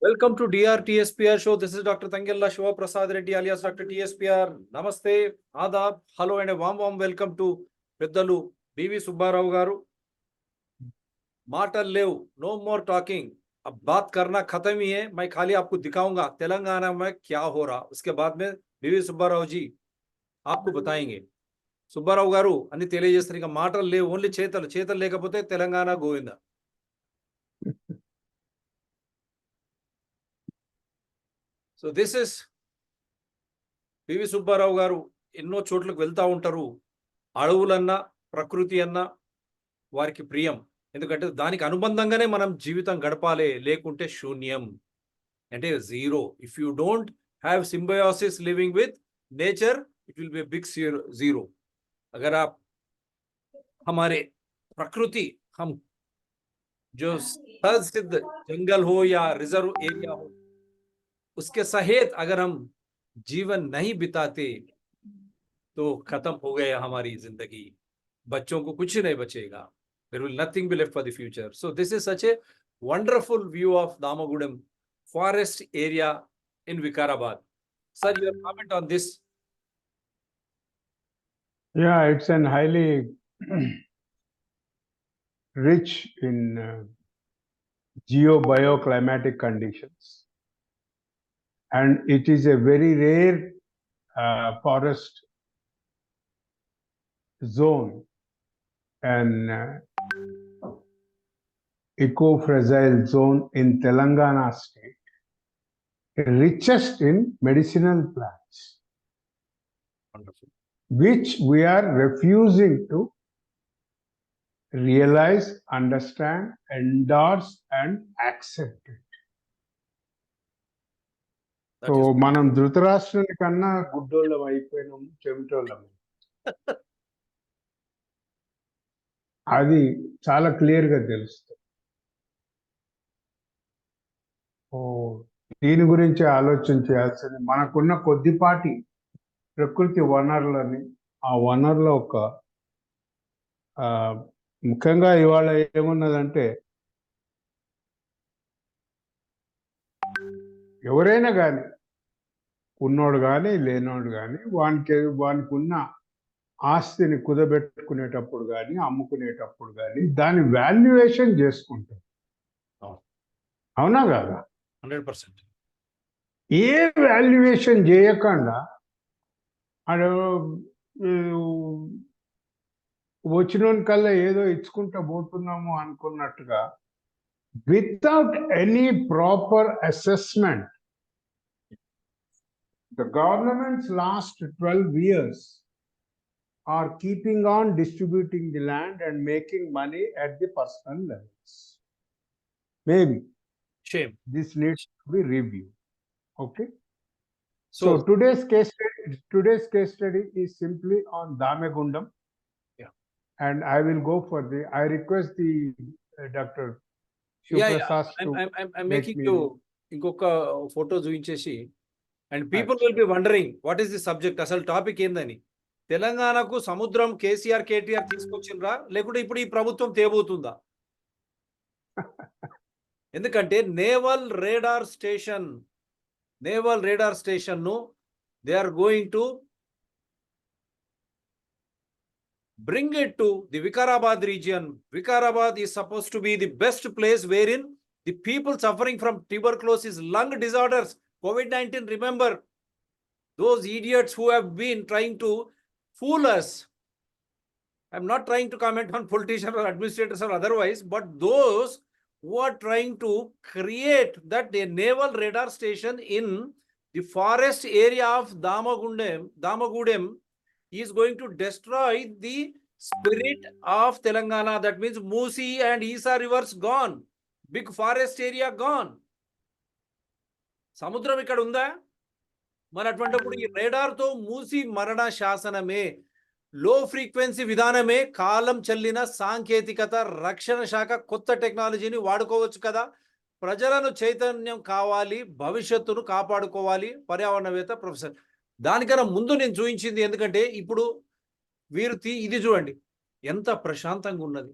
Welcome to DRTSPR show. This is Dr. Tangella Shiva Prasad Reddy alias Dr. TSPR. Namaste, Adab, hello and a warm welcome to Peddalu BV Subbarao garu. माटल लेव, no मोर talking. अब बात करना खत्म ही है. मैं खाली आपको दिखाऊंगा तेलंगाना में क्या हो रहा. उसके बाद में बीवी सुब्बाराव जी आपको बताएंगे. సుబ్బారావు గారు అన్ని తెలియజేస్తారు. ఇక మాటలు లేవు, ఓన్లీ చేతలు లేకపోతే Telangana Govinda. So this is PV Subbarao గారు. ఎన్నో చోట్లకు వెళ్తా ఉంటారు. అడవులన్నా ప్రకృతి అన్నా వారికి ప్రియం. ఎందుకంటే దానికి అనుబంధంగానే మనం జీవితం గడపాలి, లేకుంటే శూన్యం అంటే zero. If you don't have symbiosis living with nature it will be a big zero. अगर आप हमारे प्रकृति, हम जो सिद्ध जंगल हो या रिजर्व एरिया हो, उसके सहित अगर हम जीवन नहीं बिताते तो खत्म हो गया हमारी जिंदगी. बच्चों को कुछ नहीं बचेगा. There will nothing be left for the future. So this is such a wonderful view of Damagudem forest area in Vikarabad. Sir, your comment on this? Yeah, it's an highly rich in geo-bioclimatic conditions, and it is a very rare forest zone and eco-fragile zone in Telangana state, richest in medicinal plants. Wonderful. Which we are refusing to realize, understand, endorse, and accept it. So, మనం ధృతరాష్ట్రుని కన్నా గుడ్డోళ్ళం అయిపోయినాము, చెమిటోళ్ళము. అది చాలా క్లియర్గా తెలుస్తుంది. దీని గురించి ఆలోచన చేయాల్సింది. మనకున్న కొద్దిపాటి ప్రకృతి వనరులని, ఆ వనరుల ఒక ముఖ్యంగా ఇవాళ ఏమున్నదంటే, ఎవరైనా కానీ, ఉన్నోడు కానీ లేనోడు కానీ, వానికి ఉన్న ఆస్తిని కుదబెట్టుకునేటప్పుడు కానీ, అమ్ముకునేటప్పుడు కానీ దాని వాల్యుయేషన్ చేసుకుంటారు. అవునా కాదా? 100%. ఏ వాల్యుయేషన్ చేయకుండా వచ్చినోని కల్లా ఏదో ఇచ్చుకుంటూ పోతున్నాము అనుకున్నట్టుగా, without any proper assessment. The governments last 12 years are keeping on distributing the land and making money at the personal levels. Maybe shame. This needs to be reviewed. Okay. So today's case study is simply on Damagundam. Yeah. And I will go for I request the Dr. Shivaprasad to I'm making you inkoka photo చూయించేసి, and people will be wondering what is the subject, అసలు topic ఏందని. తెలంగాణకు సముద్రం కేసీఆర్ కేటీఆర్ తీసుకొచ్చిండ్రా, లేకుంటే ఇప్పుడు ఈ ప్రభుత్వం తేబోతుందా? ఎందుకంటే naval radar station ను they are going to bring it to the Vikarabad region. Vikarabad is supposed to be the best place wherein the people suffering from tuberculosis, lung disorders, COVID-19, remember those idiots who have been trying to fool us. I'm not trying to comment on politicians or administrators or otherwise, but those who are trying to create that a naval radar station in the forest area of Damagudem is going to destroy the spirit of Telangana. That means Musi and Isa rivers gone, big forest area gone. సముద్రం ఇక్కడ ఉందా? మరి అటువంటిప్పుడు ఈ రేడార్తో మూసి మరణ శాసనమే, లో frequency విధానమే, కాలం చెల్లిన సాంకేతికత, రక్షణ శాఖ కొత్త టెక్నాలజీని వాడుకోవచ్చు కదా. ప్రజలను చైతన్యం కావాలి, భవిష్యత్తును కాపాడుకోవాలి. పర్యావరణవేత్త ప్రొఫెసర్ దానికన్నా ముందు నేను చూపించింది, ఎందుకంటే ఇప్పుడు వీరు ఇది చూడండి ఎంత ప్రశాంతంగా ఉన్నది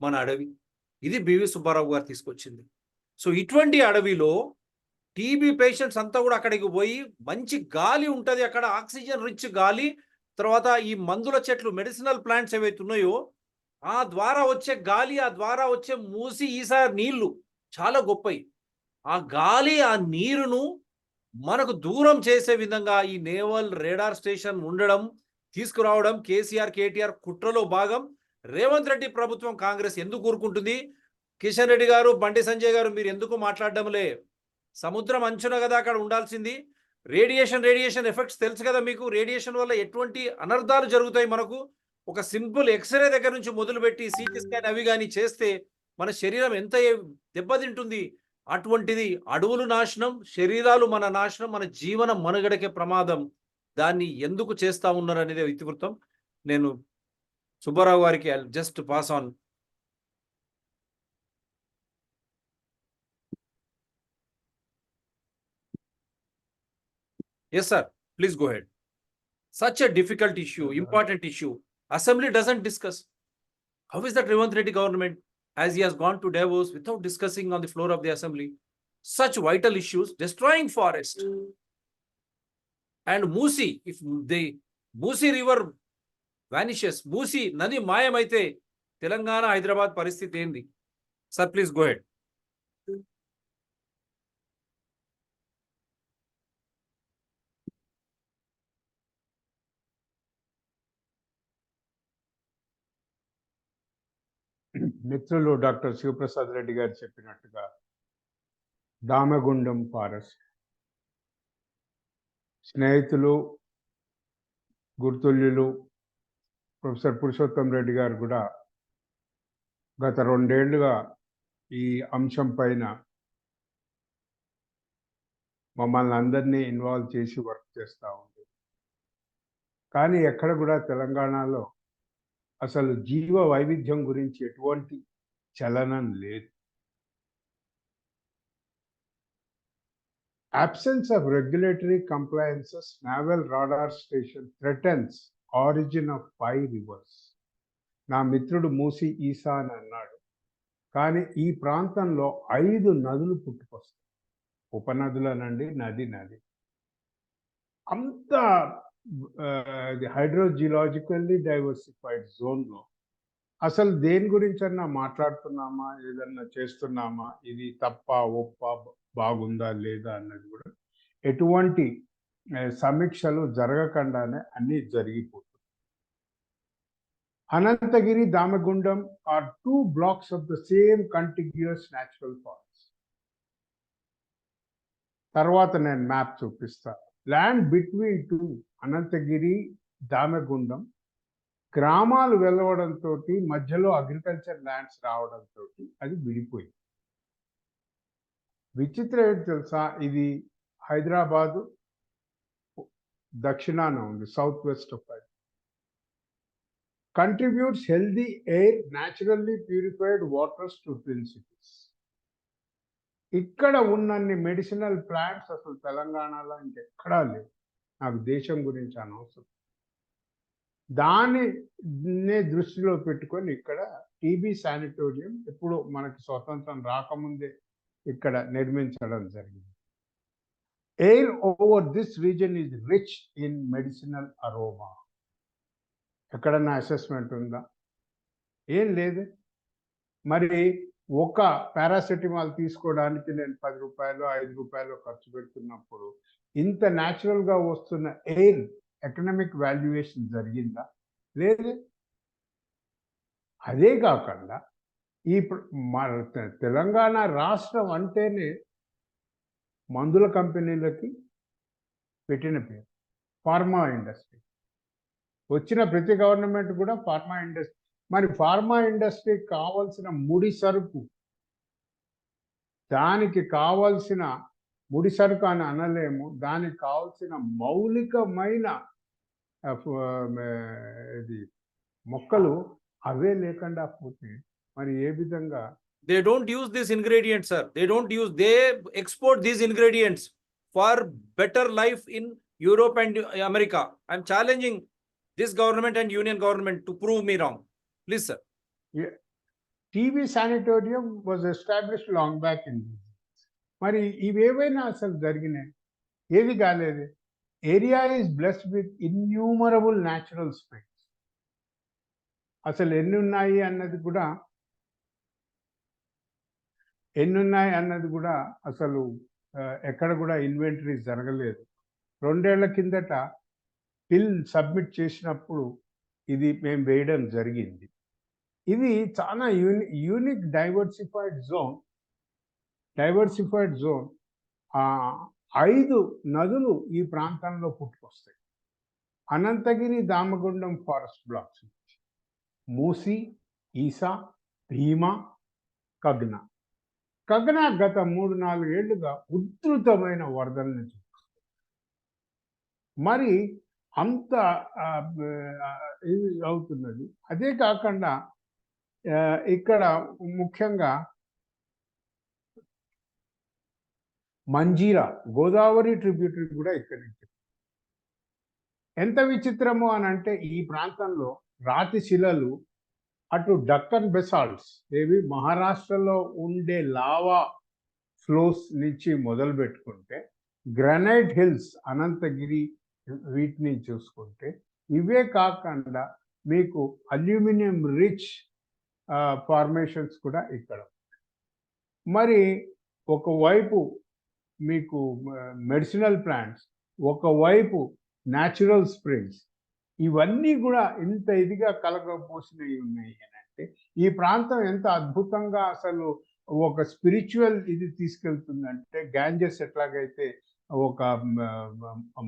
మన అడవి. ఇది బివి సుబ్బారావు గారు తీసుకొచ్చింది. సో ఇటువంటి అడవిలో టీబీ పేషెంట్స్ అంతా కూడా అక్కడికి పోయి మంచి గాలి ఉంటుంది అక్కడ, ఆక్సిజన్ రిచ్ గాలి, తర్వాత ఈ మందుల చెట్లు మెడిసినల్ ప్లాంట్స్ ఏవైతే ఉన్నాయో ఆ ద్వారా వచ్చే గాలి, ఆ ద్వారా వచ్చే మూసి ఈసారి నీళ్లు చాలా గొప్పవి. ఆ గాలి ఆ నీరును మనకు దూరం చేసే విధంగా ఈ నేవల్ రేడార్ స్టేషన్ ఉండడం, తీసుకురావడం కేసీఆర్ కేటీఆర్ కుట్రలో భాగం. రేవంత్ రెడ్డి ప్రభుత్వం కాంగ్రెస్ ఎందుకు ఊరుకుంటుంది? కిషన్ రెడ్డి గారు, బండి సంజయ్ గారు, మీరు ఎందుకు మాట్లాడడంలే? సముద్రం అంచున కదా అక్కడ ఉండాల్సింది. రేడియేషన్ ఎఫెక్ట్స్ తెలుసు కదా మీకు. రేడియేషన్ వల్ల ఎటువంటి అనర్థాలు జరుగుతాయి మనకు. ఒక సింపుల్ ఎక్స్రే దగ్గర నుంచి మొదలుపెట్టి సిటీ స్కాన్ అవి కానీ చేస్తే మన శరీరం ఎంత దెబ్బతింటుంది. అటువంటిది అడవులు నాశనం, శరీరాలు మన నాశనం, మన జీవన మనుగడకే ప్రమాదం. దాన్ని ఎందుకు చేస్తా ఉన్నారు అనేది ఇతివృత్తం. నేను సుబ్బారావు గారికి just pass on. Yes, sir. Please go ahead. Such a difficult issue, important issue. Assembly doesn't discuss. How is that Revanth Reddy government, as he has gone to Davos without discussing on the floor of the assembly such vital issues, destroying forest? And Musi, if the Musi river vanishes, Musi nadi mayamaite, Telangana, Hyderabad paristhiti endi? Sir, please go ahead. మిత్రులు doctor Sivaprasad Reddy గారు చెప్పినట్టుగా Damagundam forest స్నేహితులు, గుర్తుల్యులు professor Purushottam Reddy గారు కూడా గత 2 ఏళ్లుగా ఈ అంశం పైన మమ్మల్ని అందరినీ ఇన్వాల్వ్ చేసి వర్క్ చేస్తూ ఉంది. కానీ ఎక్కడ కూడా తెలంగాణలో అసలు జీవ వైవిధ్యం గురించి ఎటువంటి చలనం లేదు. Absence of regulatory compliances, naval radar station threatens origin of 5 rivers. నా మిత్రుడు మూసి ఈసా అని అన్నాడు. కానీ ఈ ప్రాంతంలో 5 నదులు పుట్టుకొస్తాయి. ఉపనదులనండి, నది. అంత హైడ్రోజియలాజికల్లీ డైవర్సిఫైడ్ జోన్లో అసలు దేని గురించన్నా మాట్లాడుతున్నామా, ఏదన్నా చేస్తున్నామా, ఇది తప్ప ఒప్ప, బాగుందా లేదా అన్నది కూడా ఎటువంటి సమీక్షలు జరగకుండానే అన్నీ జరిగిపోతుంది. Anantagiri, Damagundam are 2 blocks of the same contiguous natural forest. తర్వాత నేను మ్యాప్ చూపిస్తాను. ల్యాండ్ బిట్వీన్ 2 అనంతగిరి, దామగుండం గ్రామాలు వెలవడంతో, మధ్యలో అగ్రికల్చర్ ల్యాండ్స్ రావడంతో అది విడిపోయింది. విచిత్రం ఏంటి తెలుసా? ఇది హైదరాబాదు దక్షిణాన ఉంది, south west of Hyderabad. Contributes healthy air, naturally purified waters to twin cities. ఇక్కడ ఉన్నన్ని మెడిసినల్ ప్లాంట్స్ అసలు తెలంగాణలో ఇంకెక్కడా లేవు. నాకు దేశం గురించి అనవసరం. దాన్ని దృష్టిలో పెట్టుకొని ఇక్కడ టీబీ శానిటోరియం ఇప్పుడు మనకి స్వతంత్రం రాకముందే ఇక్కడ నిర్మించడం జరిగింది. Air over this reason is rich in medicinal aroma. ఎక్కడన్నా అసెస్మెంట్ ఉందా? ఏం లేదు. మరి ఒక పారాసెటమాల్ తీసుకోవడానికి నేను 10 రూపాయలు 5 రూపాయలు ఖర్చు పెడుతున్నప్పుడు ఇంత న్యాచురల్గా వస్తున్న ఎయిర్ ఎకనామిక్ వాల్యుయేషన్ జరిగిందా? లేదు. అదే కాకుండా ఈ తెలంగాణ రాష్ట్రం అంటేనే మందుల కంపెనీలకి పెట్టిన పేరు, ఫార్మా ఇండస్ట్రీ. వచ్చిన ప్రతి గవర్నమెంట్ కూడా ఫార్మా ఇండస్ట్రీ. మరి ఫార్మా ఇండస్ట్రీకి కావాల్సిన ముడి సరుకు, దానికి కావాల్సిన ముడి సరుకు అని అనలేము, దానికి కావాల్సిన మౌలికమైన ఇది మొక్కలు అవే లేకుండా పోతే మరి ఏ విధంగా? They don't use these ingredients, sir. They export these ingredients for better life in Europe and America. I'm challenging this government and union government to prove me wrong. Please, sir. TB Sanatorium was established long back in మరి ఇవేవైనా అసలు జరిగినాయి? ఏది కాలేదు. Area is blessed with innumerable natural springs. అసలు ఎన్నున్నాయి అన్నది కూడా అసలు ఎక్కడ కూడా ఇన్వెంటరీ జరగలేదు. 2 ఏళ్ల కిందట బిల్ సబ్మిట్ చేసినప్పుడు ఇది మేము వేయడం జరిగింది. ఇది చాలా యూనిక్ డైవర్సిఫైడ్ జోన్. 5 నదులు ఈ ప్రాంతంలో పుట్టుకొస్తాయి. అనంతగిరి దామగుండం ఫారెస్ట్ బ్లాక్స్ నుంచి మూసి, ఈసా, భీమా, కగ్నా గత 3-4 ఏళ్లుగా ఉధృతమైన వరదల్ని చూపిస్తుంది. మరి అంత ఇది అవుతున్నది. అదే కాకుండా ఇక్కడ ముఖ్యంగా మంజీరా గోదావరి ట్రిబ్యూటరీ కూడా ఇక్కడి నుంచి. ఎంత విచిత్రము అని అంటే ఈ ప్రాంతంలో రాతి శిలలు అటు డక్కన్ బెసాల్ట్స్ ఏవి మహారాష్ట్రలో ఉండే లావా ఫ్లోస్ నుంచి మొదలు పెట్టుకుంటే గ్రానైట్ హిల్స్ అనంతగిరి వీటిని చూసుకుంటే ఇవే కాకుండా మీకు అల్యూమినియం రిచ్ ఫార్మేషన్స్ కూడా ఇక్కడ. మరి ఒకవైపు మీకు మెడిసినల్ ప్లాంట్స్, ఒకవైపు న్యాచురల్ స్ప్రింగ్స్, ఇవన్నీ కూడా ఇంత ఇదిగా కలగపోసినవి ఉన్నాయి అని అంటే ఈ ప్రాంతం ఎంత అద్భుతంగా అసలు ఒక స్పిరిచువల్ ఇది తీసుకెళ్తుందంటే గ్యాంజెస్ ఎట్లాగైతే ఒక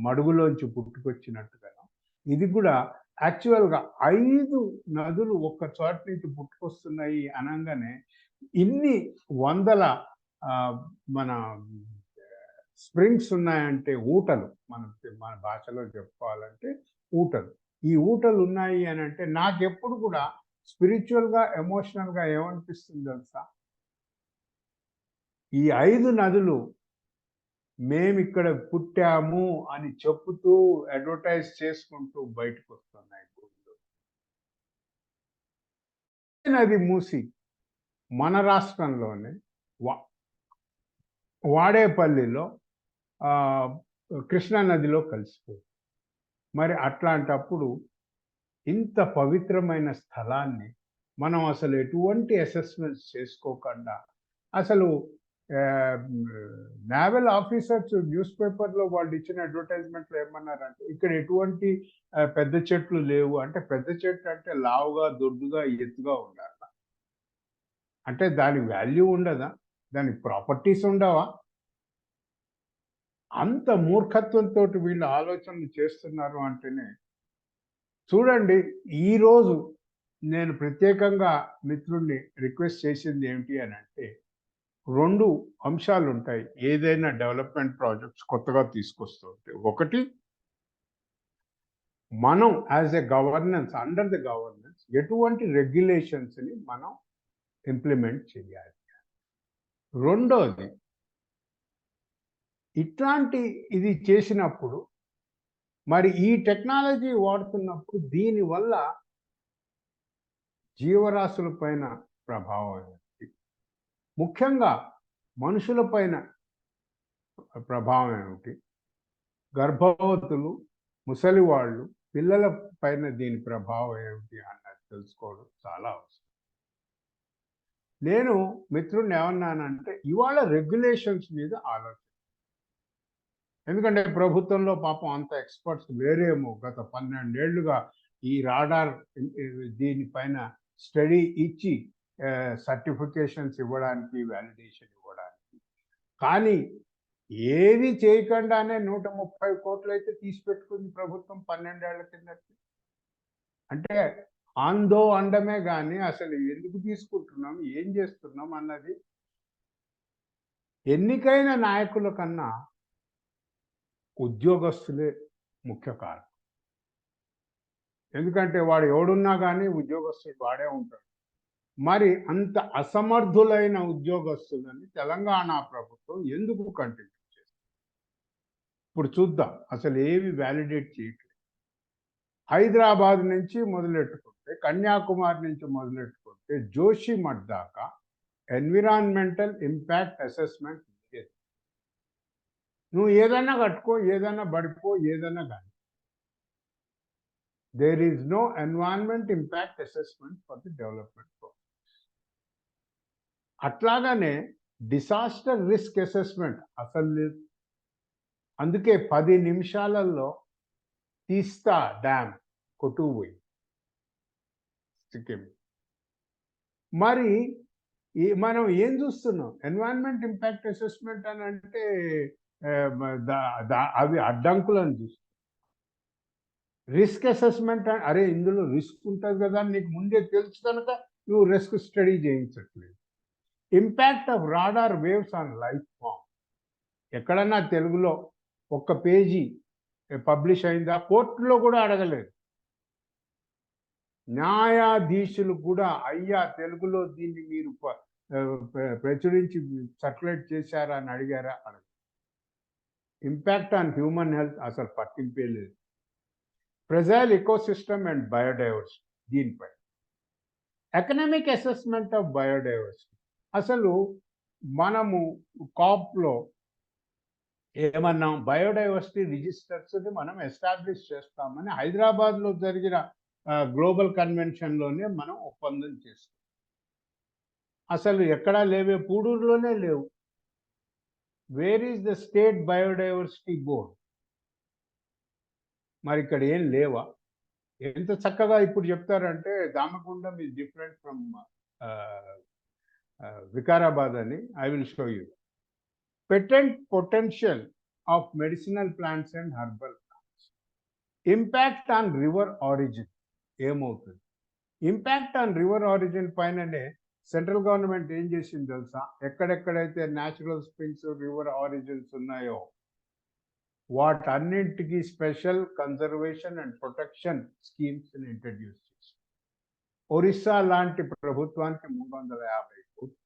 మడుగులోంచి పుట్టుకొచ్చినట్టుగా ఇది కూడా యాక్చువల్గా 5 నదులు ఒక్క చోట నుంచి పుట్టుకొస్తున్నాయి అనగానే ఇన్ని వందల మన స్ప్రింగ్స్ ఉన్నాయంటే ఊటలు, మన భాషలో చెప్పుకోవాలంటే ఊటలు. ఈ ఊటలు ఉన్నాయి అని అంటే నాకెప్పుడు కూడా స్పిరిచువల్గా ఎమోషనల్గా ఏమనిపిస్తుంది తెలుసా? ఈ 5 నదులు మేమిక్కడ పుట్టాము అని చెప్పుతూ అడ్వర్టైజ్ చేసుకుంటూ బయటకు వస్తున్నాయి. నది మూసి మన రాష్ట్రంలోనే వాడేపల్లిలో కృష్ణా నదిలో కలిసిపోయింది. మరి అట్లాంటప్పుడు ఇంత పవిత్రమైన స్థలాన్ని మనం అసలు ఎటువంటి అసెస్మెంట్స్ చేసుకోకుండా అసలు నేవల్ ఆఫీసర్స్ న్యూస్ పేపర్లో వాళ్ళు ఇచ్చిన అడ్వర్టైజ్మెంట్లో ఏమన్నారంటే ఇక్కడ ఎటువంటి పెద్ద చెట్లు లేవు అంటే, పెద్ద చెట్లు అంటే లావుగా దొడ్డుగా ఎత్తుగా ఉండాలి. అంటే దాని వాల్యూ ఉండదా? దానికి ప్రాపర్టీస్ ఉండవా? అంత మూర్ఖత్వంతో వీళ్ళు ఆలోచనలు చేస్తున్నారు అంటేనే చూడండి. ఈరోజు నేను ప్రత్యేకంగా మిత్రుడిని రిక్వెస్ట్ చేసింది ఏమిటి అని అంటే 2 అంశాలు ఉంటాయి ఏదైనా డెవలప్మెంట్ ప్రాజెక్ట్స్ కొత్తగా తీసుకొస్తుంటే. ఒకటి, మనం as a governance, under the governance ఎటువంటి రెగ్యులేషన్స్ని మనం ఇంప్లిమెంట్ చేయాలి. రెండోది, ఇట్లాంటి ఇది చేసినప్పుడు మరి ఈ టెక్నాలజీ వాడుతున్నప్పుడు దీనివల్ల జీవరాశుల పైన ప్రభావం ఏమిటి, ముఖ్యంగా మనుషుల పైన ప్రభావం ఏమిటి, గర్భవతులు, ముసలివాళ్ళు, పిల్లల పైన దీని ప్రభావం ఏమిటి అన్నది తెలుసుకోవడం చాలా అవసరం. నేను మిత్రుడిని ఏమన్నానంటే ఇవాళ రెగ్యులేషన్స్ మీద ఆలోచన. ఎందుకంటే ప్రభుత్వంలో పాపం అంత ఎక్స్పర్ట్స్ లేరేమో. గత 12 ఏళ్లుగా ఈ రాడార్ దీనిపైన స్టడీ ఇచ్చి సర్టిఫికేషన్స్ ఇవ్వడానికి, వ్యాలిడేషన్ ఇవ్వడానికి. కానీ ఏది చేయకుండానే 130 కోట్లు అయితే తీసి పెట్టుకుంది ప్రభుత్వం 12 ఏళ్ల కిందట. అంటే అందో అండమే కానీ అసలు ఎందుకు తీసుకుంటున్నాం, ఏం చేస్తున్నాం అన్నది ఎన్నికైన నాయకుల కన్నా ఉద్యోగస్తులే ముఖ్య కారణం. ఎందుకంటే వాడు ఎవడున్నా కానీ ఉద్యోగస్తుడు వాడే ఉంటాడు. మరి అంత అసమర్థులైన ఉద్యోగస్తులని తెలంగాణ ప్రభుత్వం ఎందుకు కంటిన్యూ చేస్తుంది? ఇప్పుడు చూద్దాం. అసలు ఏవి వ్యాలిడేట్ చేయట్లేదు. హైదరాబాద్ నుంచి మొదలెట్టుకుంటే, కన్యాకుమారి నుంచి మొదలెట్టుకుంటే జోషిమఠ్ దాకా ఎన్విరాన్మెంటల్ ఇంపాక్ట్ అసెస్మెంట్ లేదు. నువ్వు ఏదైనా కట్టుకో, ఏదైనా పడిపో, ఏదైనా కానీ. There is no environment impact assessment for the development projects. అట్లాగానే డిసాస్టర్ రిస్క్ అసెస్మెంట్ అసలు లేదు. అందుకే 10 నిమిషాలలో తీస్తా డ్యామ్ కొట్టుకుపోయి సిక్కిం. మరి మనం ఏం చూస్తున్నాం? ఎన్వైరన్మెంట్ ఇంపాక్ట్ అసెస్మెంట్ అని అంటే అవి అడ్డంకులను చూస్తాం. రిస్క్ అసెస్మెంట్ అరే ఇందులో రిస్క్ ఉంటుంది కదా నీకు ముందే తెలుసు కనుక నువ్వు రిస్క్ స్టడీ చేయించట్లేదు. Impact of radar waves on life form ఎక్కడన్నా తెలుగులో ఒక్క పేజీ పబ్లిష్ అయిందా? కోర్టులో కూడా అడగలేదు. న్యాయాధీశులు కూడా అయ్యా తెలుగులో దీన్ని మీరు ప్రచురించి సర్క్యులేట్ చేశారా అని అడిగారా? అడగ. ఇంపాక్ట్ ఆన్ హ్యూమన్ హెల్త్ అసలు పట్టింపే లేదు. ఫ్రెజైల్ ఎకోసిస్టమ్ అండ్ బయోడైవర్సిటీ దీనిపై. ఎకనామిక్ అసెస్మెంట్ ఆఫ్ బయోడైవర్సిటీ అసలు మనము కాప్లో ఏమన్నాం? బయోడైవర్సిటీ రిజిస్టర్స్ మనం ఎస్టాబ్లిష్ చేస్తామని హైదరాబాద్లో జరిగిన గ్లోబల్ కన్వెన్షన్లోనే మనం ఒప్పందం చేస్తాం. అసలు ఎక్కడా లేవే, పూడూరులోనే లేవు. Where is the state biodiversity board? మరి ఇక్కడ ఏం లేవా? ఎంత చక్కగా ఇప్పుడు చెప్తారంటే Damagundam is different from Vikarabad అని. I will show you. Patent potential of medicinal plants and herbal plants. Impact on river origin ఏమవుతుంది? ఇంపాక్ట్ ఆన్ రివర్ ఆరిజిన్ పైననే సెంట్రల్ గవర్నమెంట్ ఏం చేసింది తెలుసా? ఎక్కడెక్కడైతే న్యాచురల్ స్ప్రింగ్స్ రివర్ ఆరిజిన్స్ ఉన్నాయో వాటన్నింటికి special conservation and protection schemes introduce చేసి ఒరిస్సా లాంటి ప్రభుత్వానికి 350 కోట్లు.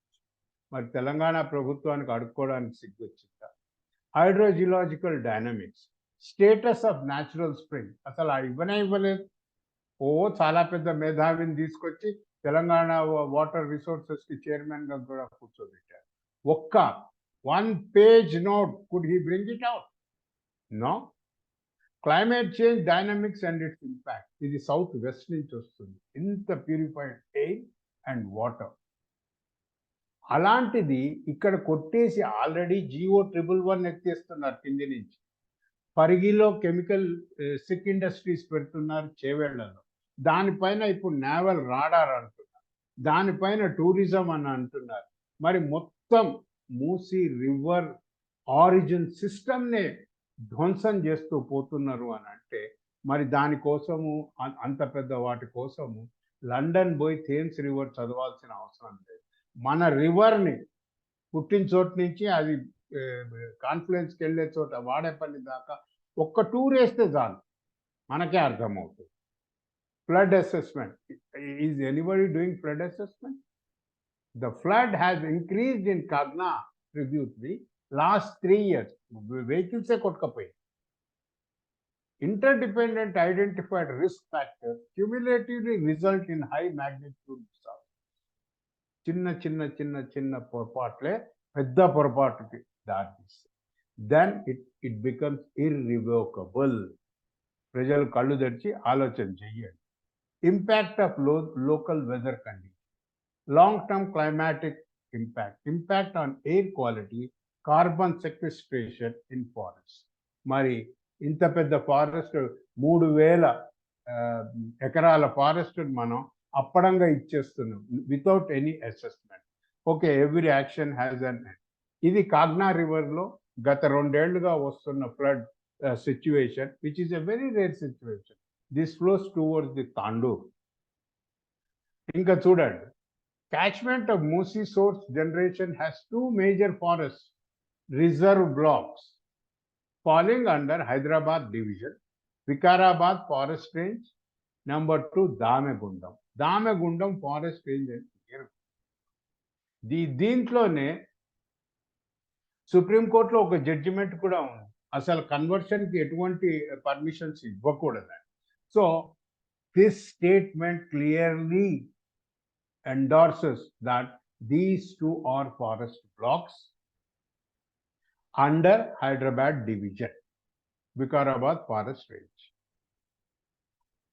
మరి తెలంగాణ ప్రభుత్వానికి అడుక్కోవడానికి సిగ్గొచ్చిందా? Hydrogeological dynamics, status of natural spring అసలు ఇవ్వనే ఇవ్వలేదు. చాలా పెద్ద మేధావిని తీసుకొచ్చి తెలంగాణ వాటర్ రిసోర్సెస్కి చైర్మన్గా కూడా కూర్చోబెట్టారు. ఒక్క 1 page note could he bring it out? No. Climate change dynamics and its impact. ఇది సౌత్ వెస్ట్ నుంచి వస్తుంది, ఇంత ప్యూరిఫైడ్ ఎయిర్ అండ్ వాటర్. అలాంటిది ఇక్కడ కొట్టేసి ఆల్రెడీ GO111 ఎత్తేస్తున్నారు కింది నుంచి. పరిగిలో కెమికల్ సిక్ ఇండస్ట్రీస్ పెడుతున్నారు చేవేళ్లలో. దానిపైన ఇప్పుడు నేవల్ రాడార్ అంటున్నారు, దానిపైన టూరిజం అని అంటున్నారు. మరి మొత్తం మూసీ రివర్ ఆరిజిన్ సిస్టమ్నే ధ్వంసం చేస్తూ పోతున్నారు అని అంటే మరి దానికోసము అంత పెద్ద వాటి కోసము లండన్ పోయి థేమ్స్ రివర్ చదవాల్సిన అవసరం లేదు. మన రివర్ని పుట్టిన చోటు నుంచి అది కాన్ఫ్లుయెన్స్కి వెళ్ళే చోట వాడేపల్లి దాకా ఒక్క టూర్ వేస్తే చాలు, మనకే అర్థమవుతుంది. Flood assessment. Is anybody doing flood assessment? The flood has increased in Kagna tributary last 3 years. వెహికల్సే కొట్టుకపోయి. interdependent identified risk factors cumulatively result in high magnitude disasters. చిన్న చిన్న చిన్న చిన్న పొరపాట్లే పెద్ద పొరపాటుకి దారితీస్తాయి. Then it becomes irrevocable. ప్రజలు కళ్ళు తెరిచి ఆలోచన చెయ్యండి. Impact of local weather condition, long term climatic impact on air quality, carbon sequestration in forest. మరి ఇంత పెద్ద ఫారెస్ట్ 3000 ఎకరాల ఫారెస్ట్ మనం అప్పడంగా ఇచ్చేస్తున్నాం without any assessment. Okay, every action has an end. ఇది కాగ్నా రివర్లో గత 2 ఏళ్లుగా వస్తున్న flood situation, which is a very rare situation. This flows towards the Tandur. ఇంకా చూడండి, catchment of Musi source generation has 2 major forest reserve blocks falling under Hyderabad division. Vikarabad forest range, number 2 Damegundam. Damegundam forest range దీంట్లోనే సుప్రీంకోర్టులో ఒక judgement కూడా ఉంది, అసలు కన్వర్షన్కి ఎటువంటి permissions ఇవ్వకూడదని. So this statement clearly endorses that these 2 are forest blocks under Hyderabad division, Vikarabad Forest Range.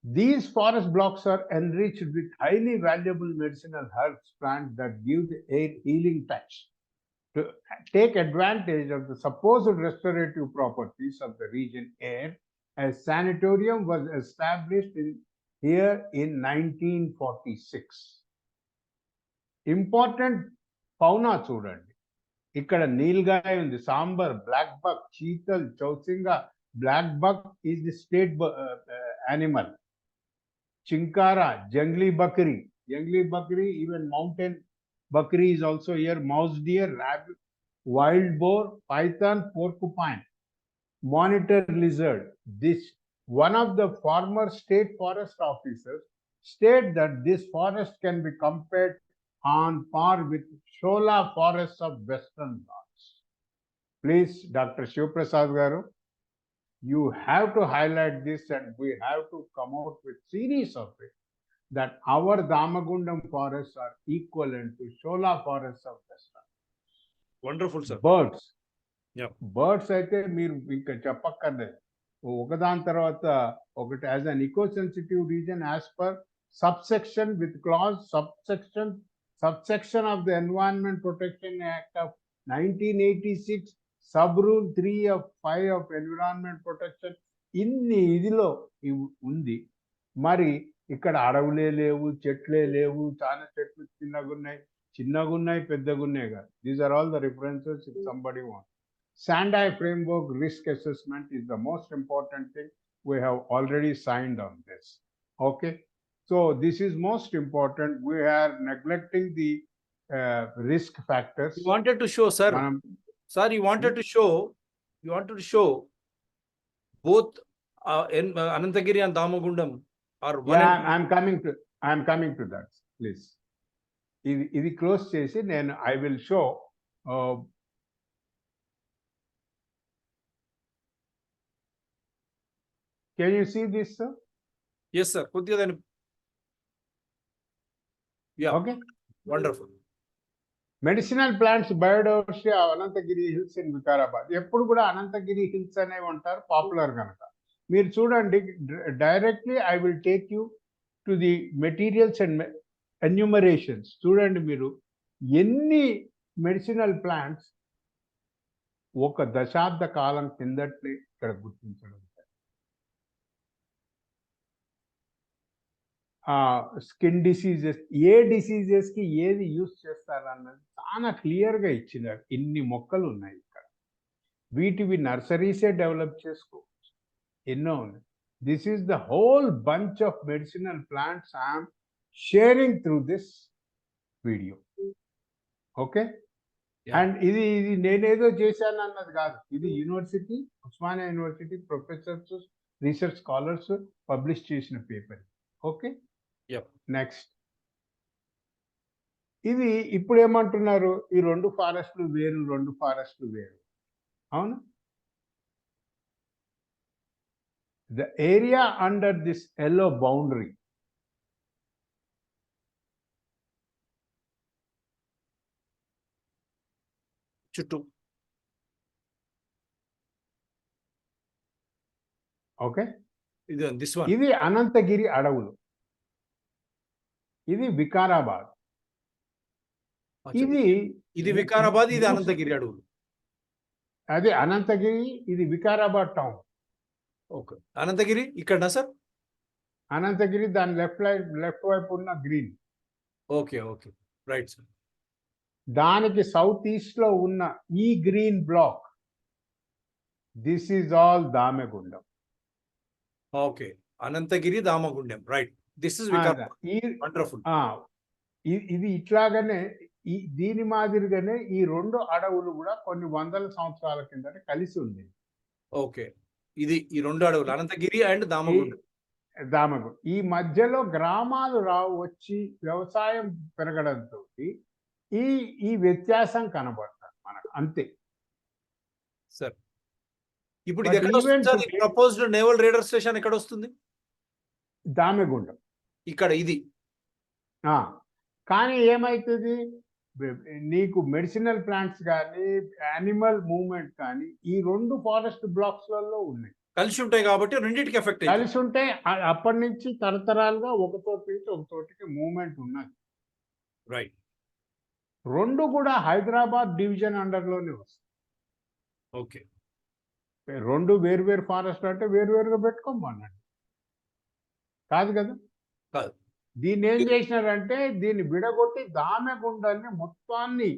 These forest blocks are enriched with highly valuable medicinal herbs plants that give the air healing touch. To take advantage of the supposed restorative properties of the region air, a sanatorium was established here in 1946. Important fauna చూడండి, ఇక్కడ నీల్గాయ ఉంది, sambar, black buck, chital, chausingha. Black buck is the state animal. Chinkara, jungli bakri, even mountain bakri is also here. Mouse deer, rabbit, wild boar, python, porcupine, monitor lizard. This one of the former state forest officers stated that this forest can be compared on par with Shola forests of Western Ghats. Please, Dr. Shivprasad garu, you have to highlight this, and we have to come out with series of it, that our Damagundam forests are equivalent to Shola forests of Western. Wonderful sir. Birds. Yeah. Birds అయితే మీరు ఇంకా చెప్పక్కర్లేదు, ఒకదాని తర్వాత ఒకటి. As an eco sensitive region as per subsection with clause subsection of the Environment Protection Act of 1986, sub rule 3 of 5 of Environment Protection, ఇన్ని ఇదిలో ఉంది. మరి ఇక్కడ అడవులే లేవు, చెట్లే లేవు, చాలా చెట్లు చిన్నగున్నాయి, పెద్దగున్నాయి కాదు. These are all the references if somebody want. Sendai framework risk assessment is the most important thing. We have already signed on this. Okay, so this is most important. We are neglecting the risk factors. You wanted to show, sir. Sir, you wanted to show both in Anantagiri and Damagundam are one. Yeah, I am coming to that. Please, ఇది close చేసి నేను I will show. Can you see this, sir? Yes, sir. కొద్దిగా దాన్ని. Yeah. Okay. Wonderful. Medicinal plants biodiversity Anantagiri hills in Vikarabad. ఎప్పుడు కూడా Anantagiri hills అనేవి ఉంటారు popular కనుక. మీరు చూడండి, directly I will take you to the materials and enumerations. చూడండి మీరు ఎన్ని మెడిసినల్ ప్లాంట్స్ ఒక దశాబ్ద కాలం కిందట్లే ఇక్కడ గుర్తించడం. స్కిన్ డిసీజెస్, ఏ డిసీజెస్కి ఏది యూస్ చేస్తారన్నది చాలా క్లియర్గా ఇచ్చినారు. ఇన్ని మొక్కలు ఉన్నాయి ఇక్కడ, వీటివి నర్సరీసే డెవలప్ చేసుకోవచ్చు, ఎన్నో ఉన్నాయి. This is the whole bunch of medicinal plants I'm sharing through this video. Okay, and ఇది నేనేదో చేశాను అన్నది కాదు. ఇది university, Osmania university professors, research scholars publish చేసిన పేపర్. Okay, next. ఇది ఇప్పుడు ఏమంటున్నారు, ఈ 2 ఫారెస్ట్లు వేరు, 2 ఫారెస్ట్లు వేరు. అవును, the area under this yellow boundary చుట్టూ. ఓకే, ఇది అనంతగిరి అడవులు, ఇది వికారాబాద్. ఇది వికారాబాద్, ఇది అనంతగిరి అడవులు. అదే అనంతగిరి, ఇది వికారాబాద్ టౌన్. ఓకే, అనంతగిరి ఇక్కడ సార్. అనంతగిరి దాని లెఫ్ట్ వైపు ఉన్న green. Okay okay, right sir. దానికి సౌత్ ఈస్ట్ లో ఉన్న ఈ green block, this is all Damagundam. Okay, Anantagiri, Damagundam, right. This is Vikarabad. Wonderful. ఇది ఇట్లాగనే దీని మాదిరిగానే ఈ 2 అడవులు కూడా కొన్ని వందల సంవత్సరాల కిందట కలిసి ఉంది. ఓకే, ఇది ఈ 2 అడవులు, అనంతగిరి అండ్ దామగుండం. ఈ మధ్యలో గ్రామాలు వచ్చి వ్యవసాయం పెరగడంతో ఈ వ్యత్యాసం కనబడుతుంది మనకు, అంతే సార్. ఇప్పుడు ఇది ఎక్కడ వస్తుంది సార్? ప్రపోజ్డ్ నేవల్ రేడర్ స్టేషన్ ఎక్కడ వస్తుంది? దామగుండం ఇక్కడ. ఇది కానీ ఏమైతుంది, నీకు మెడిసినల్ ప్లాంట్స్ కానీ యానిమల్ మూవ్మెంట్ కానీ ఈ 2 ఫారెస్ట్ బ్లాక్స్లలో ఉన్నాయి. కలిసి ఉంటాయి కాబట్టి రెండింటికి ఎఫెక్ట్ కలిసి ఉంటే అప్పటి నుంచి తరతరాలుగా ఒక చోటు నుంచి ఒక చోటికి మూవ్మెంట్ ఉన్నది. రైట్. 2 కూడా హైదరాబాద్ డివిజన్ అండర్లోనే వస్తాయి. ఓకే. 2 వేరు ఫారెస్ట్ అంటే వేరువేరుగా పెట్టుకోమన్నాడు కాదు కదా. కాదు. దీన్ని ఏం చేసినారంటే దీన్ని విడగొట్టి దామెగుండాన్ని మొత్తాన్ని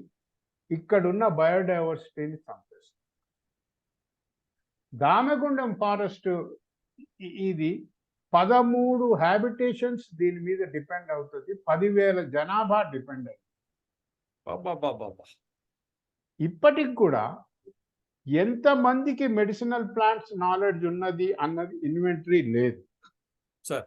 ఇక్కడున్న బయోడైవర్సిటీని చంపేస్తారు. దామెగుండం ఫారెస్ట్ ఇది 13 హ్యాబిటేషన్స్ దీని మీద డిపెండ్ అవుతుంది. 10,000 జనాభా డిపెండ్ అవుతుంది. ఇప్పటికి కూడా ఎంతమందికి మెడిసినల్ ప్లాంట్స్ నాలెడ్జ్ ఉన్నది అన్నది ఇన్వెంటరీ లేదు సార్.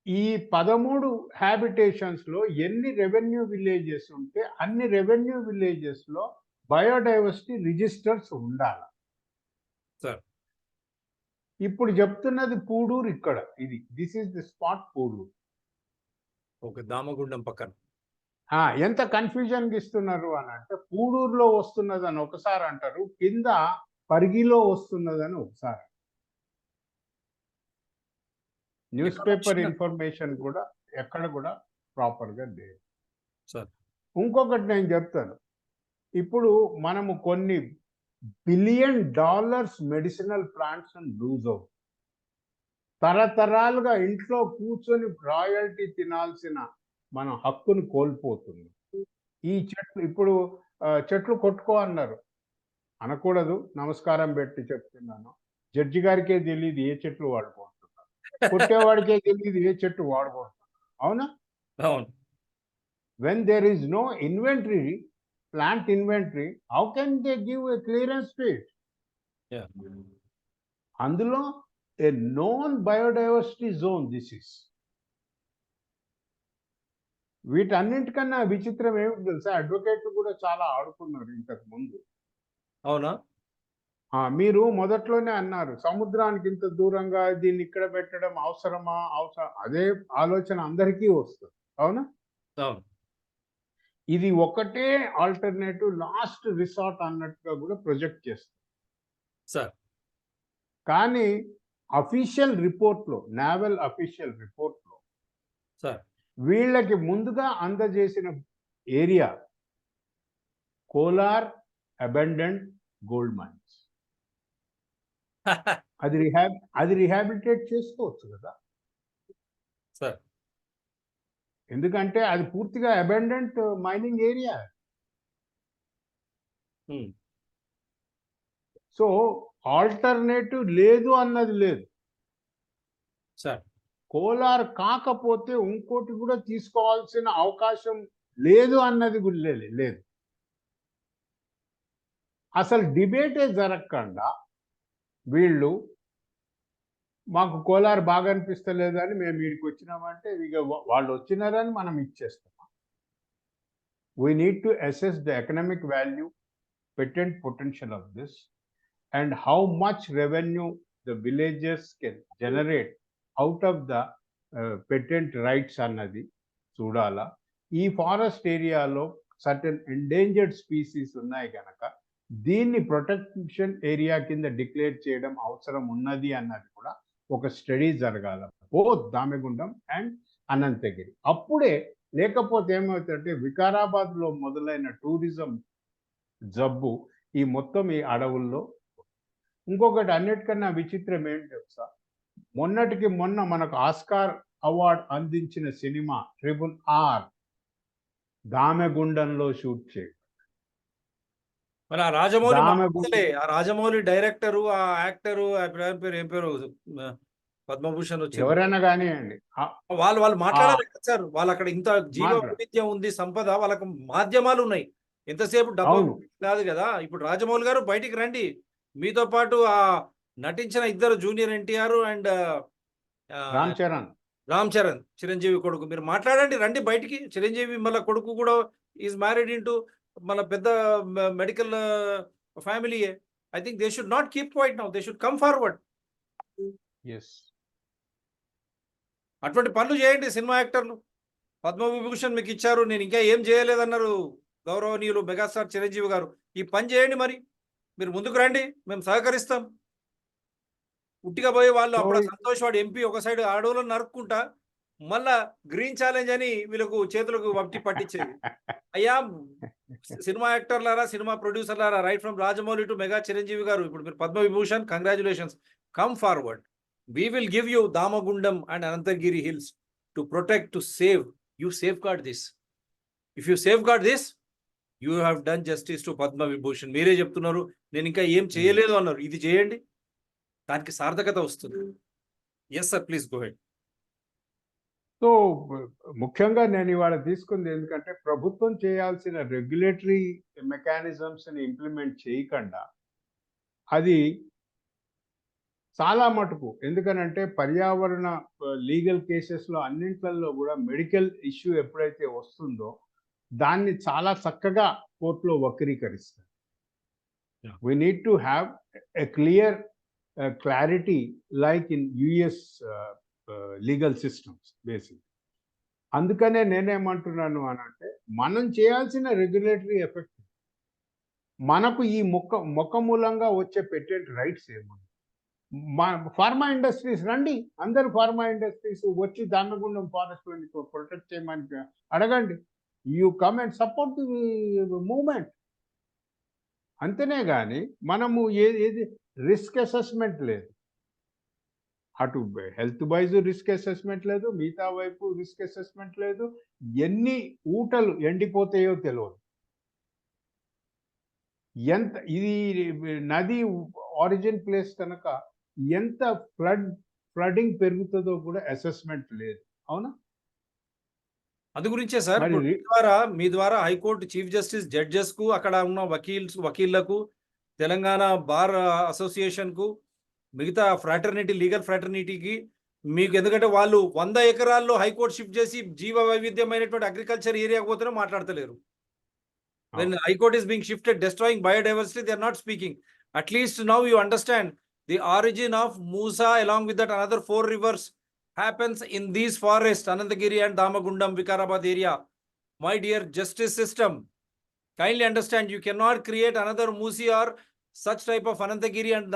ఈ 13 హ్యాబిటేషన్స్ లో ఎన్ని రెవెన్యూ విలేజెస్ ఉంటే అన్ని రెవెన్యూ విలేజెస్ లో బయోడైవర్సిటీ రిజిస్టర్స్ ఉండాలి సార్. ఇప్పుడు చెప్తున్నది పూడూరు ఇక్కడ, ఇది this is the spot Pudur. Okay. Damagundam పక్కన. ఎంత కన్ఫ్యూజన్ ఇస్తున్నారు అని అంటే పూడూరులో వస్తున్నదని ఒకసారి అంటారు, కింద పరిగిలో వస్తున్నదని ఒకసారి. న్యూస్ పేపర్ ఇన్ఫర్మేషన్ కూడా ఎక్కడ కూడా ప్రాపర్గా లేదు సార్. ఇంకొకటి నేను చెప్తాను, ఇప్పుడు మనము కొన్ని $1 బిలియన్ మెడిసినల్ ప్లాంట్స్ లూజ్ అవుతాయి. తరతరాలుగా ఇంట్లో కూర్చొని రాయల్టీ తినాల్సిన మన హక్కును కోల్పోతుంది. ఈ చెట్లు ఇప్పుడు చెట్లు కొట్టుకో అన్నారు, అనకూడదు, నమస్కారం పెట్టి చెప్తున్నాను. జడ్జి గారికే తెలియదు ఏ చెట్లు వాడుకుంటున్నారు, కొట్టేవాడికే తెలియదు ఏ చెట్టు వాడుకుంటున్నారు. అవునా? అవును. When there is no inventory, plant inventory, how can they give a clearance to it? Yeah. అందులో a known biodiversity zone this is. వీటన్నింటికన్నా విచిత్రం ఏమిటి తెలుసా, అడ్వకేట్లు కూడా చాలా ఆడుకున్నారు ఇంతకు ముందు. అవునా? మీరు మొదట్లోనే అన్నారు సముద్రానికి ఇంత దూరంగా దీన్ని ఇక్కడ పెట్టడం అవసరమా, అదే ఆలోచన అందరికీ వస్తుంది. అవునా? అవును. ఇది ఒకటే ఆల్టర్నేటివ్, లాస్ట్ రిసార్ట్ అన్నట్టుగా కూడా ప్రొజెక్ట్ చేస్తుంది సార్. కానీ అఫీషియల్ రిపోర్ట్లో, నావల్ అఫీషియల్ రిపోర్ట్లో సార్ వీళ్ళకి ముందుగా అందజేసిన area Kolar abandoned gold mines. అది రిహాబిలిటేట్ చేసుకోవచ్చు కదా సార్. ఎందుకంటే అది పూర్తిగా abandoned mining area. So alternative లేదు అన్నది లేదు సార్. కోలార్ కాకపోతే ఇంకోటి కూడా తీసుకోవాల్సిన అవకాశం లేదు అన్నది కూడా లేదు. అసలు డిబేటే జరగకుండా వీళ్ళు మాకు కోలార్ బాగా అనిపిస్తలేదు అని మేము వీడికి వచ్చినామంటే ఇక వాళ్ళు వచ్చినారని మనం ఇచ్చేస్తాం. We need to assess the economic value, patent potential of this, and how much revenue the villages can generate out of the patent rights అన్నది చూడాలా. ఈ ఫారెస్ట్ ఏరియాలో సర్టెన్ ఎండేంజర్డ్ స్పీసీస్ ఉన్నాయి కనుక దీన్ని ప్రొటెక్షన్ ఏరియా కింద డిక్లేర్ చేయడం అవసరం ఉన్నది అన్నది కూడా ఒక స్టడీ జరగాల, బోత్ దామెగుండం అండ్ అనంతగిరి. అప్పుడే, లేకపోతే ఏమవుతుందంటే వికారాబాద్లో మొదలైన టూరిజం జబ్బు ఈ మొత్తం ఈ అడవుల్లో. ఇంకొకటి అన్నిటికన్నా విచిత్రం ఏంటి తెలుసా, మొన్నటికి మొన్న మనకు ఆస్కార్ అవార్డ్ అందించిన సినిమా RRR దామెగుండంలో షూట్ చేయ. మరి ఆ రాజమౌళి డైరెక్టరు, ఆ యాక్టరు పేరు ఏం పేరు, పద్మభూషణ్ వచ్చి ఎవరైనా కానివ్వండి, వాళ్ళు మాట్లాడాలి కదా సార్. వాళ్ళు అక్కడ ఇంత జీవ వైవిధ్యం ఉంది, సంపద, వాళ్ళకు మాధ్యమాలు ఉన్నాయి, ఎంతసేపు డబ్బు కాదు కదా. ఇప్పుడు రాజమౌళి గారు బయటికి రండి, మీతో పాటు ఆ నటించిన ఇద్దరు జూనియర్ ఎన్టీఆర్ అండ్ రామ్ చరణ్ చిరంజీవి కొడుకు, మీరు మాట్లాడండి, రండి బయటికి. చిరంజీవి మళ్ళీ కొడుకు కూడా ఈజ్ మ్యారీడ్ ఇంటూ మన పెద్ద మెడికల్ ఫ్యామిలీయే. I think they should not keep quiet now, they should come forward. అటువంటి పనులు చేయండి సినిమా యాక్టర్లు. పద్మవిభూషణ్ మీకు ఇచ్చారు, నేను ఇంకా ఏం చేయలేదన్నారు గౌరవనీయులు మెగాస్టార్ చిరంజీవి గారు. ఈ పని చేయండి, మరి మీరు ముందుకు రండి, మేము సహకరిస్తాం. ఉట్టిగా పోయి వాళ్ళు అప్పుడు సంతోష్ వాడు ఎంపీ ఒక సైడ్ అడవులను నరుక్కుంటా మళ్ళా గ్రీన్ ఛాలెంజ్ అని వీళ్ళకు చేతులకు వట్టి పట్టించేది. అయ్యా సినిమా యాక్టర్లారా, సినిమా ప్రొడ్యూసర్లారా, right from Rajamouli to mega Chiranjeevi garu, ఇప్పుడు మీరు Padma Vibhushan, congratulations, come forward. We will give you Damagundam and Anantagiri hills to protect, to save. You safeguard this. If you safeguard this, you have done justice to Padma Vibhushan. మీరే చెప్తున్నారు నేను ఇంకా ఏం చేయలేదు అన్నారు. ఇది చేయండి, దానికి సార్థకత వస్తుంది. Yes sir, please go ahead. So ముఖ్యంగా నేను ఇవాళ తీసుకుంది ఎందుకంటే ప్రభుత్వం చేయాల్సిన రెగ్యులేటరీ మెకానిజమ్స్ని ఇంప్లిమెంట్ చేయకుండా అది చాలా మటుకు, ఎందుకనంటే పర్యావరణ లీగల్ కేసెస్లో అన్నింటిలో కూడా మెడికల్ ఇష్యూ ఎప్పుడైతే వస్తుందో దాన్ని చాలా చక్కగా కోర్టులో వక్రీకరిస్తారు. We need to have a clear clarity like in US legal systems basic. అందుకనే నేనేమంటున్నాను అనంటే మనం చేయాల్సిన రెగ్యులేటరీ ఎఫెక్ట్, మనకు ఈ మొక్క మూలంగా వచ్చే పేటెంట్ రైట్స్ ఏముంది. ఫార్మా ఇండస్ట్రీస్ రండి, అందరు ఫార్మా ఇండస్ట్రీస్ వచ్చి దామగుండం ఫారెస్ట్ ప్రొటెక్ట్ చేయమని అడగండి. You come and support the movement. అంతనే కానీ మనము ఏది రిస్క్ అసెస్మెంట్ లేదు, అటు హెల్త్ వైజ్ రిస్క్ అసెస్మెంట్ లేదు, మిగతా వైపు రిస్క్ అసెస్మెంట్ లేదు. ఎన్ని ఊటలు ఎండిపోతాయో తెలియదు. ఎంత ఇది నది ఆరిజిన్ ప్లేస్ కనుక ఎంత ఫ్లడింగ్ పెరుగుతుందో కూడా అసెస్మెంట్ లేదు. అవునా? అందు గురించే సార్ మీ ద్వారా హైకోర్టు చీఫ్ జస్టిస్ జడ్జెస్ కు, అక్కడ ఉన్న వకీళ్లకు, తెలంగాణ బార్ అసోసియేషన్ కు, మిగతా ఫ్రాటర్నిటీ, లీగల్ ఫ్రాటర్నిటీకి మీకు, ఎందుకంటే వాళ్ళు 100 ఎకరాల్లో హైకోర్టు షిఫ్ట్ చేసి జీవ వైవిధ్యమైనటువంటి అగ్రికల్చర్ ఏరియాకు పోతేనే మాట్లాడతలేరు. When High Court is being shifted, destroying biodiversity, they are not speaking. At least now you understand the origin of Musa, along with that another 4 rivers happens in these forests, Anantagiri and Damagundam, Vikarabad area. My dear justice system, kindly understand, you cannot create another Musi or such type of Anantagiri and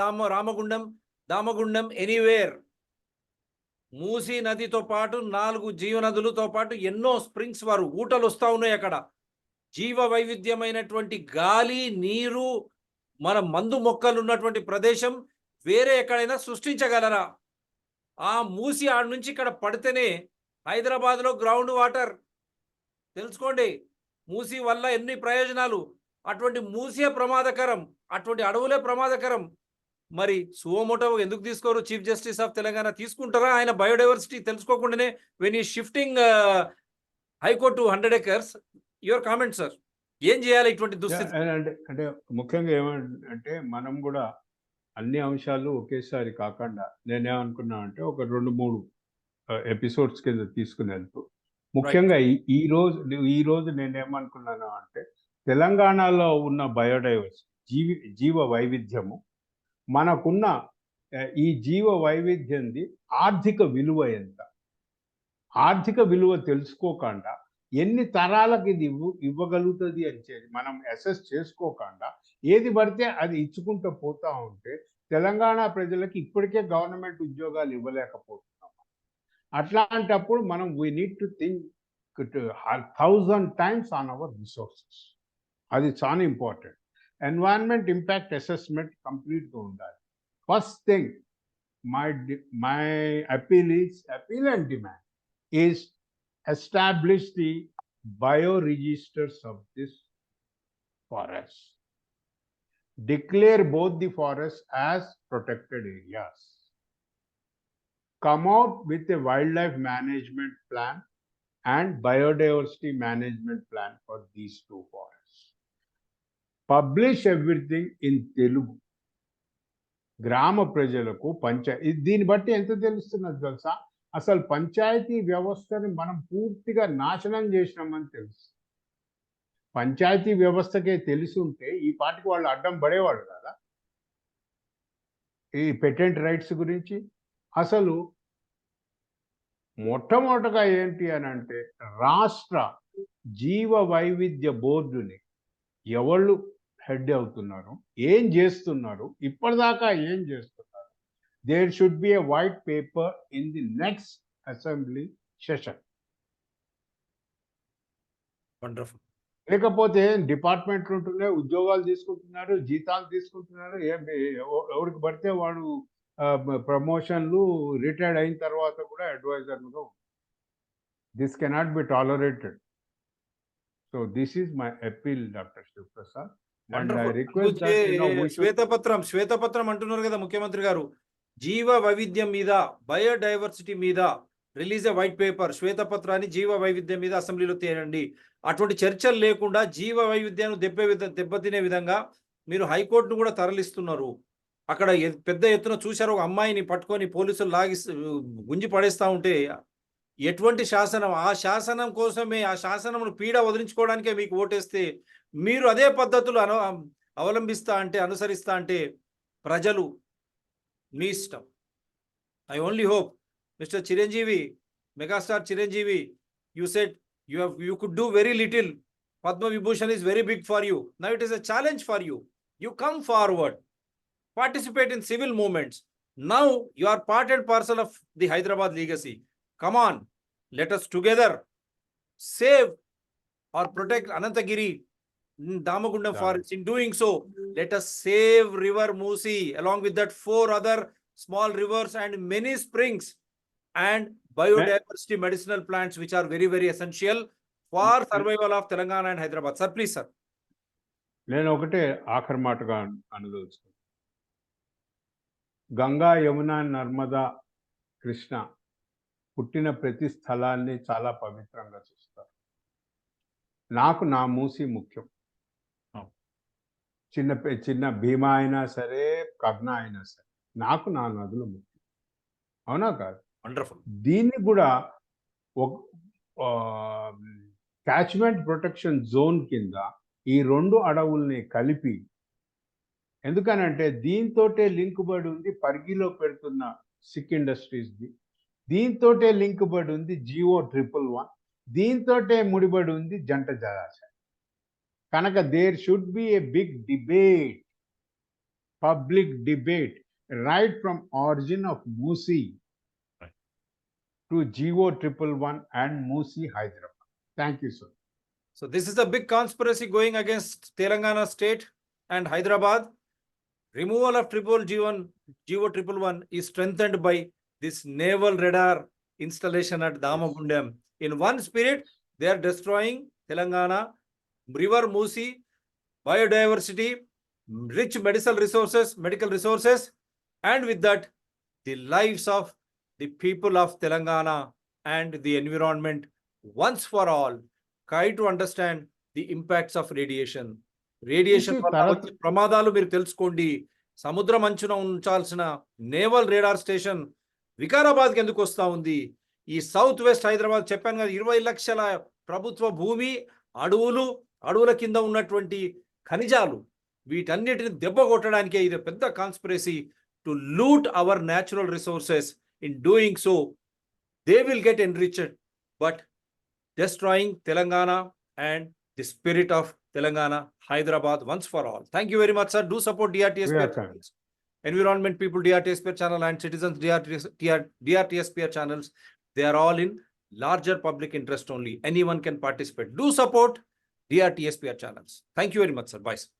Damagundam anywhere. Musi నదితో పాటు 4 జీవనదులతో పాటు ఎన్నో springs వారు ఊటలు వస్తూ ఉన్నాయి. అక్కడ జీవ వైవిధ్యమైనటువంటి గాలి, నీరు, మన మందు మొక్కలు ఉన్నటువంటి ప్రదేశం వేరే ఎక్కడైనా సృష్టించగలరా? ఆ మూసి ఆడ నుంచి ఇక్కడ పడితేనే హైదరాబాద్లో గ్రౌండ్ వాటర్ తెలుసుకోండి. మూసి వల్ల ఎన్ని ప్రయోజనాలు. అటువంటి మూసే ప్రమాదకరం, అటువంటి అడవులే ప్రమాదకరం. మరి సువోమోటో ఎందుకు తీసుకోరు? చీఫ్ జస్టిస్ ఆఫ్ తెలంగాణ తీసుకుంటారా? ఆయన బయోడైవర్సిటీ తెలుసుకోకుండానే వెన్ ఈ shifting high court 100 acres. Your comment sir, ఏం చేయాలి ఇటువంటి దుస్థితి? అంటే ముఖ్యంగా ఏమంటే మనం కూడా అన్ని అంశాలు ఒకేసారి కాకుండా నేనేమనుకున్నా అంటే ఒక 2-3 ఎపిసోడ్స్ కింద తీసుకుని వెళ్తూ, ముఖ్యంగా ఈ రోజు నేనేమనుకున్నాను అంటే తెలంగాణలో ఉన్న బయోడైవర్సిటీ, జీవ వైవిధ్యము, మనకున్న ఈ జీవ వైవిధ్యంది ఆర్థిక విలువ ఎంత, ఆర్థిక విలువ తెలుసుకోకుండా ఎన్ని తరాలకు ఇది ఇవ్వగలుగుతుంది అని చెప్పి మనం అసెస్ చేసుకోకుండా ఏది పడితే అది ఇచ్చుకుంటూ పోతా ఉంటే తెలంగాణ ప్రజలకి ఇప్పటికే గవర్నమెంట్ ఉద్యోగాలు ఇవ్వలేకపోతున్నాం. అట్లాంటప్పుడు మనం we need to think 1000 times on our resources. అది చాలా ఇంపార్టెంట్. ఎన్వైరన్మెంట్ ఇంపాక్ట్ అసెస్మెంట్ కంప్లీట్గా ఉండాలి. First thing my appeal and demand is establish the bioregisters of this forest. Declare both the forests as protected areas. Come out with a wildlife management plan and biodiversity management plan for these 2 forests. Publish everything in Telugu. గ్రామ ప్రజలకు దీన్ని బట్టి ఎంత తెలుస్తున్నది తెలుసా? అసలు పంచాయతీ వ్యవస్థని మనం పూర్తిగా నాశనం చేసినామని తెలుసు. పంచాయతీ వ్యవస్థకే తెలిసి ఉంటే ఈ పాటికి వాళ్ళు అడ్డం పడేవాడు కదా ఈ పేటెంట్ రైట్స్ గురించి. అసలు మొట్టమొదటగా ఏంటి అని అంటే రాష్ట్ర జీవ వైవిధ్య బోర్డుని ఎవళ్ళు హెడ్ అవుతున్నారు, ఏం చేస్తున్నారు, ఇప్పటిదాకా ఏం చేస్తున్నారు, there should be a white paper in the next assembly session. Wonderful. లేకపోతే డిపార్ట్మెంట్లు ఉంటున్నాయి, ఉద్యోగాలు తీసుకుంటున్నారు, జీతాలు తీసుకుంటున్నారు, ఎవరికి పడితే వాడు ప్రమోషన్లు, రిటైర్డ్ అయిన తర్వాత కూడా అడ్వైజర్లుగా. This cannot be tolerated. So this is my appeal, doctor Sivaprasad. And I request శ్వేతపత్రం అంటున్నారు కదా ముఖ్యమంత్రి గారు, జీవ వైవిధ్యం మీద, బయోడైవర్సిటీ మీద రిలీజ్ ఏ వైట్ పేపర్, శ్వేతపత్రాన్ని జీవ వైవిధ్యం మీద అసెంబ్లీలో తేనండి. అటువంటి చర్చలు లేకుండా జీవ వైవిధ్యాన్ని దెబ్బతినే విధంగా మీరు హైకోర్టును కూడా తరలిస్తున్నారు. అక్కడ పెద్ద ఎత్తున చూశారు, ఒక అమ్మాయిని పట్టుకొని పోలీసులు గుంజి పడేస్తా ఉంటే ఎటువంటి శాసనం, ఆ శాసనం కోసమే, ఆ శాసనమును పీడ వదిలించుకోవడానికే మీకు ఓటేస్తే మీరు అదే పద్ధతులు అవలంబిస్తా అంటే, అనుసరిస్తా అంటే ప్రజలు మీ ఇష్టం. I only hope mister Chiranjeevi, megastar Chiranjeevi, you said you could do very little. Padma Vibhushan is very big for you. Now it is a challenge for you. You come forward, participate in civil movements. Now you are part and parcel of the Hyderabad legacy. Come on, let us together save or protect Anantagiri, Damagundam forest. In doing so, let us save river Musi along with that 4 other small rivers and many springs and biodiversity medicinal plants which are very, very essential for survival of Telangana and Hyderabad. Sir, please, sir. నేను ఒకటే ఆఖరి మాటగా అనదలుచుకున్నాను. గంగా, యమున, నర్మదా, కృష్ణ పుట్టిన ప్రతి స్థలాన్ని చాలా పవిత్రంగా చూస్తారు. నాకు నా మూసి ముఖ్యం. చిన్న భీమా అయినా సరే, కర్ణ అయినా సరే, నాకు నా నదులు ముఖ్యం. అవునా కాదు? వండర్ఫుల్. దీన్ని కూడా ఒక క్యాచ్మెంట్ ప్రొటెక్షన్ జోన్ కింద ఈ 2 అడవుల్ని కలిపి, ఎందుకనంటే దీంతోటే లింక్ బడి ఉంది పరిగిలో పెడుతున్న సిక్ ఇండస్ట్రీస్ది, దీంతోటే లింక్ బడి ఉంది GO111, దీంతోటే ముడిబడి ఉంది జంట జలాశయం. కనుక there should be a big debate, public debate, right from origin of Musi to GO111 and Musi, Hyderabad. Thank you, sir. So this is a big conspiracy going against Telangana state and Hyderabad. Removal of GO111 is strengthened by this naval radar installation at Damagundam. In one spirit, they are destroying Telangana, river Musi, biodiversity, rich medical resources, and with that, the lives of the people of Telangana and the environment once for all. Try to understand the impacts of radiation. Radiation వల్ల వచ్చే ప్రమాదాలు మీరు తెలుసుకోండి. సముద్రం అంచున ఉంచాల్సిన naval radar station వికారాబాద్కి ఎందుకు వస్తూ ఉంది? ఈ సౌత్ వెస్ట్ హైదరాబాద్ చెప్పాను కదా, 20 లక్షల ప్రభుత్వ భూమి, అడవుల కింద ఉన్నటువంటి ఖనిజాలు, వీటన్నిటిని దెబ్బ కొట్టడానికే ఇది పెద్ద conspiracy to loot hour natural resources. In doing so, they will get enriched, but destroying Telangana and the spirit of Telangana, Hyderabad once for all. Thank you very much, sir. Do support DRTSPR channels, environment people DRTSPR channel and citizens DRTSPR channels. They are all in larger public interest only. Anyone can participate. Do support DRTSPR channels. Thank you very much, sir. Bye, sir.